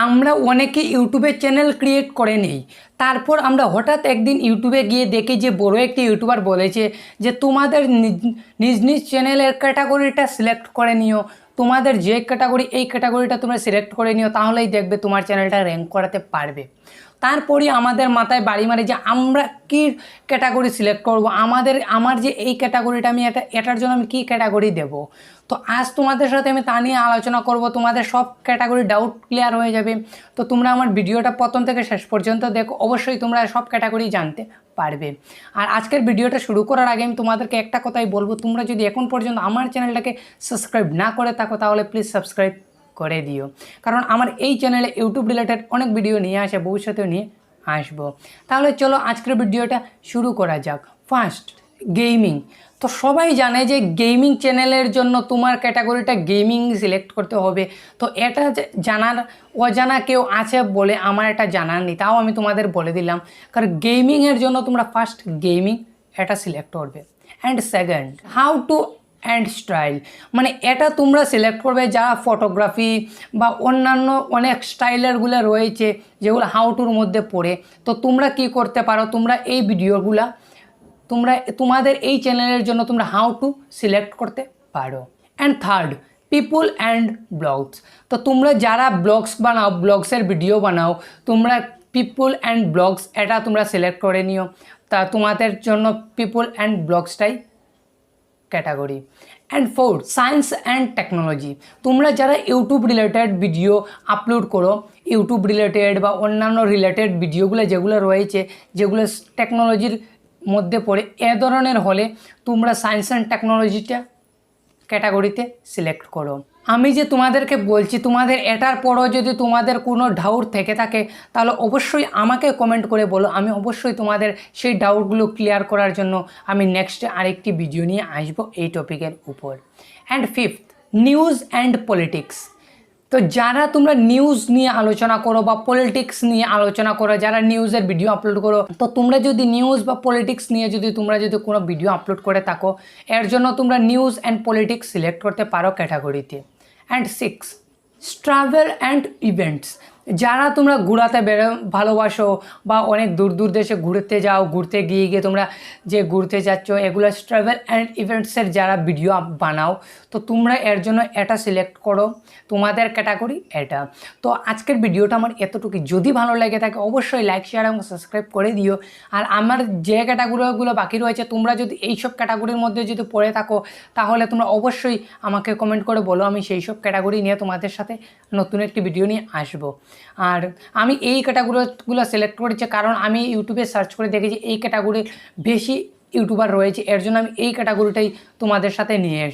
আমরা অনেকে ইউটিউবে চ্যানেল ক্রিয়েট করে নিই, তারপর আমরা হঠাৎ একদিন ইউটিউবে গিয়ে দেখি যে বড় একটি ইউটিউবার বলেছে যে তোমাদের নিজ নিজ চ্যানেলের ক্যাটাগরিটা সিলেক্ট করে নিও, তোমাদের যে ক্যাটাগরি এই ক্যাটাগরিটা তোমরা সিলেক্ট করে নিও, তাহলেই দেখবে তোমার চ্যানেলটা র্যাঙ্ক করাতে পারবে। তারপরই আমাদের মাথায় বাড়ি মারে যে আমরা কী ক্যাটাগরি সিলেক্ট করব, আমার যে এই ক্যাটাগরিটা আমি এটার জন্য আমি কী ক্যাটাগরি দেব। তো আজ তোমাদের সাথে আমি তা নিয়ে আলোচনা করব, তোমাদের সব ক্যাটাগরি ডাউট ক্লিয়ার হয়ে যাবে। তো তোমরা আমার ভিডিওটা প্রথম থেকে শেষ পর্যন্ত দেখো, অবশ্যই তোমরা সব ক্যাটাগরি জানতে পারবে। আর আজকের ভিডিওটা শুরু করার আগে আমি তোমাদেরকে একটা কথাই বলবো, তোমরা যদি এখন পর্যন্ত আমার চ্যানেলটাকে সাবস্ক্রাইব না করে থাকো তাহলে প্লিজ সাবস্ক্রাইব করে দিও, কারণ আমার এই চ্যানেলে ইউটিউব রিলেটেড অনেক ভিডিও নিয়ে আসে, ভবিষ্যতেও নিয়ে আসবো। তাহলে চলো আজকের ভিডিওটা শুরু করা যাক। First, gaming. তো সবাই জানে যে গেমিং চ্যানেলের জন্য তোমার ক্যাটাগরিটা গেমিং সিলেক্ট করতে হবে। তো এটা জানার অজানা কেউ আছে বলে আমার এটা জানার নেই, তাও আমি তোমাদের বলে দিলাম। কারণ গেমিংয়ের জন্য তোমরা ফার্স্ট গেমিং এটা সিলেক্ট করবে। And second, how to and style, মানে এটা তোমরা সিলেক্ট করবে যারা ফটোগ্রাফি বা অন্যান্য অনেক স্টাইলারগুলো রয়েছে যেগুলো হাউ টুর মধ্যে পড়ে। তো তোমরা কি করতে পারো, তোমরা এই ভিডিওগুলা তোমাদের এই চ্যানেলের জন্য তোমরা হাউ টু সিলেক্ট করতে পারো। And third, people and blogs. তো তোমরা যারা ব্লগস বানাও, ব্লগসের ভিডিও বানাও, তোমরা পিপুল অ্যান্ড ব্লগস এটা তোমরা সিলেক্ট করে নিও। তা তোমাদের জন্য পিপুল অ্যান্ড ব্লগসটাই category. And fourth, science and technology. তোমরা যারা ইউটিউব রিলেটেড ভিডিও আপলোড করো, ইউটিউব রিলেটেড বা অন্যান্য রিলেটেড ভিডিওগুলো যেগুলো রয়েছে, যেগুলো টেকনোলজির মধ্যে পড়ে, এ ধরনের হলে তোমরা সায়েন্স অ্যান্ড টেকনোলজিটা ক্যাটাগরিতে সিলেক্ট করো। আমি যে তোমাদেরকে বলছি, তোমাদের এটার পরও যদি তোমাদের কোনো ডাউট থেকে থাকে তাহলে অবশ্যই আমাকে কমেন্ট করে বলো, আমি অবশ্যই তোমাদের সেই ডাউটগুলো ক্লিয়ার করার জন্য আমি নেক্সটে আরেকটি ভিডিও নিয়ে আসবো এই টপিকের উপর। And fifth, news and politics. তো যারা তোমরা নিউজ নিয়ে আলোচনা করো বা পলিটিক্স নিয়ে আলোচনা করো, যারা নিউজের ভিডিও আপলোড করো, তো তোমরা যদি নিউজ বা পলিটিক্স নিয়ে তোমরা যদি কোনো ভিডিও আপলোড করে থাকো, এর জন্য তোমরা নিউজ অ্যান্ড পলিটিক্স সিলেক্ট করতে পারো ক্যাটাগরিতে। And six, travel and events. যারা তোমরা ঘোরাতে ভালোবাসো বা অনেক দূর দূর দেশে ঘুরতে যাও, ঘুরতে গিয়ে তোমরা যে ঘুরতে যাচ্ছ, এগুলো ট্রাভেল অ্যান্ড ইভেন্টসের যারা ভিডিও বানাও, তো তোমরা এর জন্য এটা সিলেক্ট করো, তোমাদের ক্যাটাগরি এটা। তো আজকের ভিডিওটা আমার এতটুকু, যদি ভালো লেগে থাকে অবশ্যই লাইক, শেয়ার এবং সাবস্ক্রাইব করে দিও। আর আমার যে ক্যাটাগরিগুলো বাকি রয়েছে, তোমরা যদি এইসব ক্যাটাগরির মধ্যে যদি পড়ে থাকো তাহলে তোমরা অবশ্যই আমাকে কমেন্ট করে বলো, আমি সেই সব ক্যাটাগরি নিয়ে তোমাদের সাথে নতুন একটি ভিডিও নিয়ে আসবো। আর আমি এই ক্যাটাগরিগুলো সিলেক্ট করেছি কারণ আমি ইউটিউবে সার্চ করে দেখেছি এই ক্যাটাগরির বেশি ইউটিউবার রয়েছে, এর জন্য আমি এই ক্যাটাগরিটাই তোমাদের সাথে নিয়ে